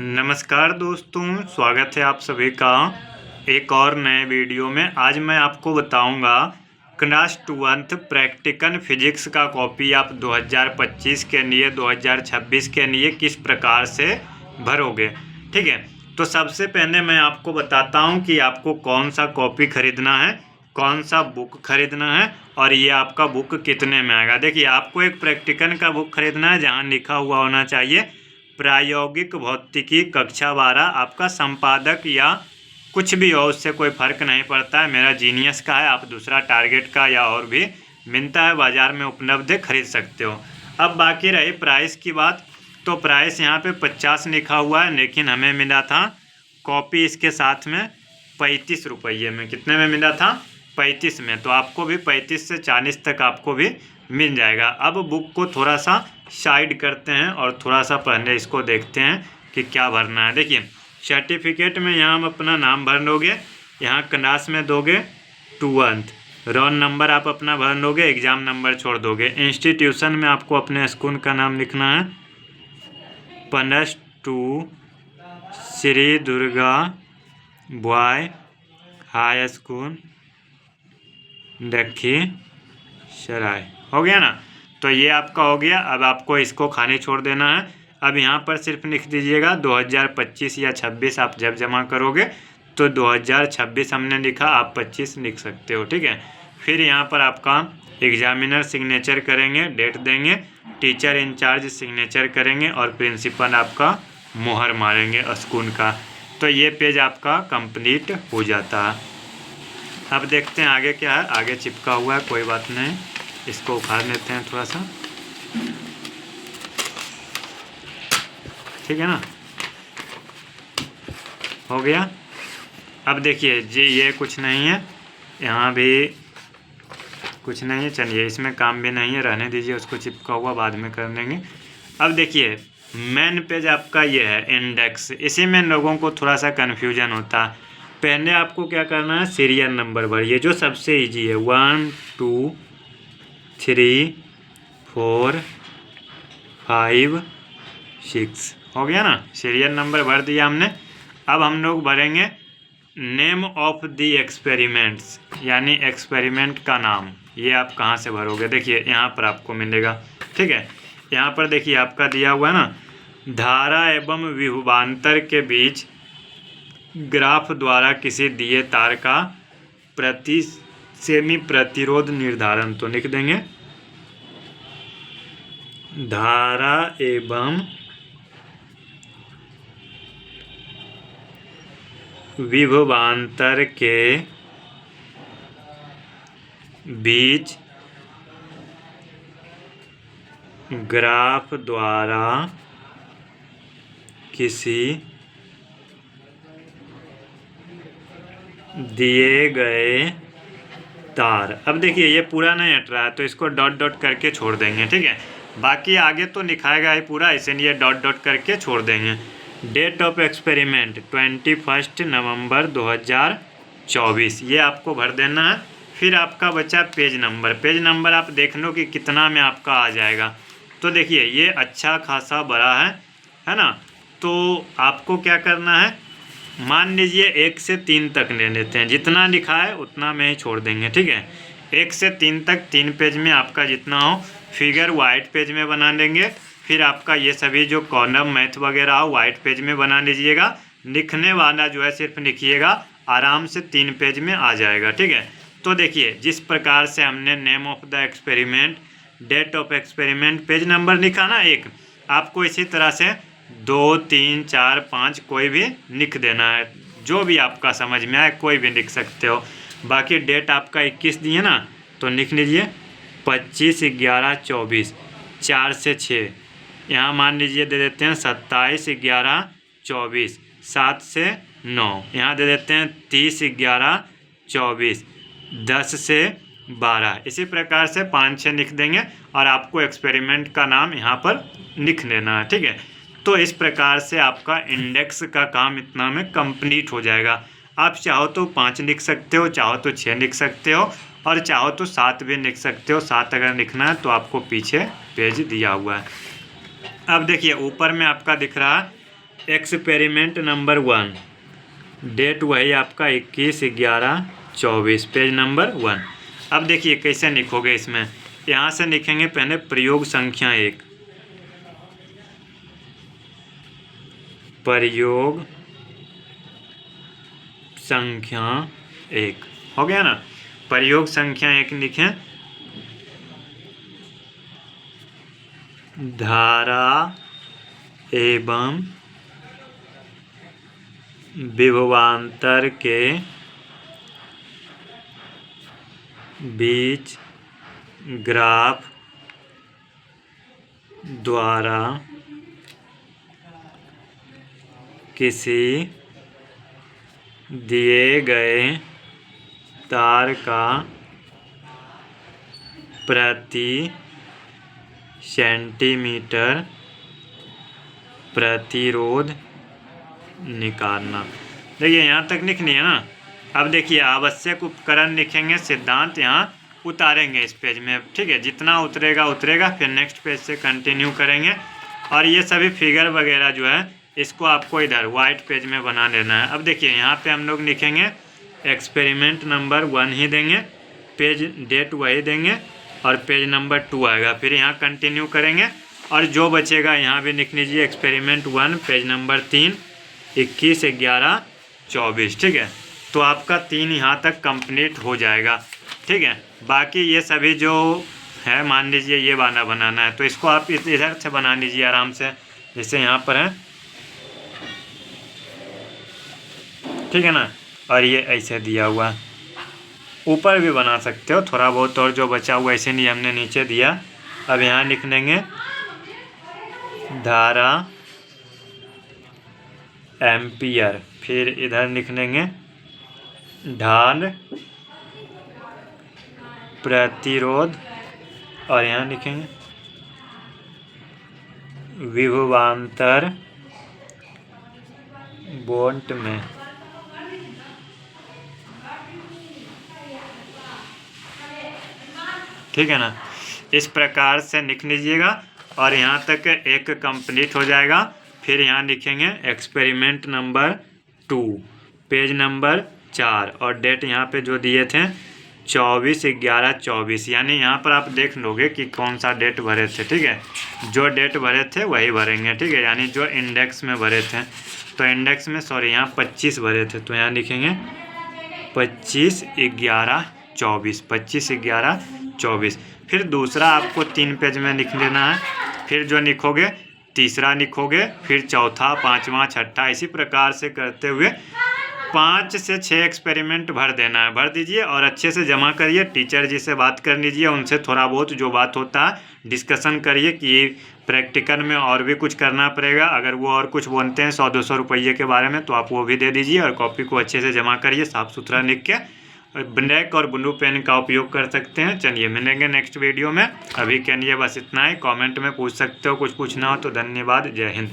नमस्कार दोस्तों, स्वागत है आप सभी का एक और नए वीडियो में। आज मैं आपको बताऊंगा क्लास 12th प्रैक्टिकल फिजिक्स का कॉपी आप 2025 के लिए 2026 के लिए किस प्रकार से भरोगे। ठीक है, तो सबसे पहले मैं आपको बताता हूं कि आपको कौन सा कॉपी खरीदना है, कौन सा बुक खरीदना है और ये आपका बुक कितने में आएगा। देखिए, आपको एक प्रैक्टिकल का बुक खरीदना है जहाँ लिखा हुआ होना चाहिए प्रायोगिक भौतिकी कक्षा 12। आपका संपादक या कुछ भी हो, उससे कोई फ़र्क नहीं पड़ता है। मेरा जीनियस का है, आप दूसरा टारगेट का या और भी मिलता है, बाज़ार में उपलब्ध है, खरीद सकते हो। अब बाकी रही प्राइस की बात, तो प्राइस यहाँ पे 50 लिखा हुआ है, लेकिन हमें मिला था कॉपी इसके साथ में 35 रुपये में। कितने में मिला था? 35 में। तो आपको भी 35 से 40 तक आपको भी मिल जाएगा। अब बुक को थोड़ा सा साइड करते हैं और थोड़ा सा पहले इसको देखते हैं कि क्या भरना है। देखिए, सर्टिफिकेट में यहाँ हम अपना नाम भर लोगे, यहाँ क्लास में दोगे 12th, रोल नंबर आप अपना भर लोगे, एग्ज़ाम नंबर छोड़ दोगे। इंस्टीट्यूशन में आपको अपने स्कूल का नाम लिखना है, +2 Shri Durga boy high school Lakhisarai. हो गया ना? तो ये आपका हो गया। अब आपको इसको खाली छोड़ देना है। अब यहाँ पर सिर्फ लिख दीजिएगा 2025 या 26। आप जब जमा करोगे तो 2026 हमने लिखा, आप 25 लिख सकते हो। ठीक है, फिर यहाँ पर आपका एग्जामिनर सिग्नेचर करेंगे, डेट देंगे, टीचर इंचार्ज सिग्नेचर करेंगे और प्रिंसिपल आपका मोहर मारेंगे स्कूल का। तो ये पेज आपका कंप्लीट हो जाता है। अब देखते हैं आगे क्या है। आगे चिपका हुआ है, कोई बात नहीं, इसको उखाड़ लेते हैं थोड़ा सा। ठीक है ना, हो गया। अब देखिए जी, ये कुछ नहीं है, यहाँ भी कुछ नहीं है। चलिए, इसमें काम भी नहीं है, रहने दीजिए, उसको चिपका हुआ बाद में कर लेंगे। अब देखिए, मेन पेज आपका ये है इंडेक्स। इसी में लोगों को थोड़ा सा कन्फ्यूजन होता है। पहले आपको क्या करना है, सीरियल नंबर भरिए, जो सबसे ईजी है। 1 2 3 4 5 6 हो गया ना, सीरियल नंबर भर दिया हमने। अब हम लोग भरेंगे नेम ऑफ द एक्सपेरिमेंट्स, यानी एक्सपेरिमेंट का नाम। ये आप कहाँ से भरोगे? देखिए, यहाँ पर आपको मिलेगा। ठीक है, यहाँ पर देखिए आपका दिया हुआ है ना, धारा एवं विभवांतर के बीच ग्राफ द्वारा किसी दिए तार का प्रति सेमी प्रतिरोध निर्धारण। तो लिख देंगे धारा एवं विभवांतर के बीच ग्राफ द्वारा किसी दिए गए तार। अब देखिए, ये पूरा नहीं हट रहा है, तो इसको डॉट डॉट करके छोड़ देंगे। ठीक है, बाकी आगे तो लिखाएगा ही पूरा, इसीलिए डॉट डॉट करके छोड़ देंगे। डेट ऑफ एक्सपेरिमेंट 21 नवंबर 2024, ये आपको भर देना है। फिर आपका बचा पेज नंबर। पेज नंबर आप देख लो कि कितना में आपका आ जाएगा। तो देखिए, ये अच्छा खासा बड़ा है ना। तो आपको क्या करना है, मान लीजिए 1 से 3 तक ले लेते हैं, जितना लिखा है उतना में ही छोड़ देंगे। ठीक है, 1 से 3 तक 3 पेज में आपका जितना हो, फिगर वाइट पेज में बना लेंगे। फिर आपका ये सभी जो कॉलम मैथ वगैरह हो वाइट पेज में बना लीजिएगा। लिखने वाला जो है सिर्फ लिखिएगा, आराम से 3 पेज में आ जाएगा। ठीक है, तो देखिए, जिस प्रकार से हमने name of the experiment, date of experiment, page number लिखा ना 1, आपको इसी तरह से 2 3 4 5 कोई भी लिख देना है, जो भी आपका समझ में आए कोई भी लिख सकते हो। बाकी डेट आपका 21 दिए ना, तो लिख लीजिए 25/11/24, 4 से 6। यहाँ मान लीजिए दे देते हैं 27/11/24, 7 से 9। यहाँ दे देते हैं 30/11/24, 10 से 12। इसी प्रकार से 5-6 लिख देंगे और आपको एक्सपेरिमेंट का नाम यहाँ पर लिख लेना है। ठीक है, तो इस प्रकार से आपका इंडेक्स का काम इतना में कंप्लीट हो जाएगा। आप चाहो तो 5 लिख सकते हो, चाहो तो 6 लिख सकते हो और चाहो तो 7 भी लिख सकते हो। 7 अगर लिखना है तो आपको पीछे पेज दिया हुआ है। अब देखिए, ऊपर में आपका दिख रहा है एक्सपेरिमेंट नंबर 1, डेट वही आपका 21/11/24, पेज नंबर 1। अब देखिए कैसे लिखोगे इसमें। यहाँ से लिखेंगे पहले प्रयोग संख्या 1, प्रयोग संख्या 1 हो गया ना। प्रयोग संख्या 1 लिखें, धारा एवं विभवांतर के बीच ग्राफ द्वारा किसी दिए गए तार का प्रति सेंटीमीटर प्रतिरोध निकालना। देखिए यहाँ तक लिख लिया ना। अब देखिए आवश्यक उपकरण लिखेंगे, सिद्धांत यहाँ उतारेंगे इस पेज में, ठीक है। जितना उतरेगा उतरेगा, फिर नेक्स्ट पेज से कंटिन्यू करेंगे। और ये सभी फिगर वगैरह जो है इसको आपको इधर वाइट पेज में बना लेना है। अब देखिए यहाँ पे हम लोग लिखेंगे एक्सपेरिमेंट नंबर 1 ही देंगे, पेज डेट वही देंगे और पेज नंबर 2 आएगा। फिर यहाँ कंटिन्यू करेंगे और जो बचेगा यहाँ भी लिख लीजिए एक्सपेरिमेंट 1, पेज नंबर 3, 21/11/24, ठीक है। तो आपका 3 यहाँ तक कंप्लीट हो जाएगा, ठीक है। बाकी ये सभी जो है मान लीजिए ये वाला बनाना है, तो इसको आप इधर से बना लीजिए आराम से, जैसे यहाँ पर है, ठीक है ना। और ये ऐसे दिया हुआ, ऊपर भी बना सकते हो थोड़ा बहुत, और जो बचा हुआ ऐसे नहीं हमने नीचे दिया। अब यहाँ लिख लेंगे धारा एम्पियर, फिर इधर लिख लेंगे ढाल प्रतिरोध, और यहाँ लिखेंगे विभवांतर वोल्ट में। ठीक है ना, इस प्रकार से लिख लीजिएगा और यहाँ तक एक कंप्लीट हो जाएगा। फिर यहाँ लिखेंगे एक्सपेरिमेंट नंबर 2, पेज नंबर 4, और डेट यहाँ पे जो दिए थे 24/11/24, यानी यहाँ पर आप देख लोगे कि कौन सा डेट भरे थे, ठीक है। जो डेट भरे थे वही भरेंगे, ठीक है, यानी जो इंडेक्स में भरे थे। तो इंडेक्स में सॉरी यहाँ 25 भरे थे, तो यहाँ लिखेंगे 25/11/24, 25/11/24। फिर दूसरा आपको 3 पेज में लिख लेना है, फिर जो लिखोगे तीसरा लिखोगे, फिर चौथा, पाँचवा, छठा, इसी प्रकार से करते हुए 5 से 6 एक्सपेरिमेंट भर देना है। भर दीजिए और अच्छे से जमा करिए। टीचर जी से बात कर लीजिए, उनसे थोड़ा बहुत जो बात होता है डिस्कशन करिए कि प्रैक्टिकल में और भी कुछ करना पड़ेगा। अगर वो और कुछ बोलते हैं 100-200 रुपये के बारे में, तो आप वो भी दे दीजिए और कॉपी को अच्छे से जमा करिए, साफ़ सुथरा लिख के। ब्लैक और ब्लू पेन का उपयोग कर सकते हैं। चलिए मिलेंगे नेक्स्ट वीडियो में, अभी के लिए बस इतना ही। कमेंट में पूछ सकते हो, कुछ पूछना हो तो। धन्यवाद, जय हिंद।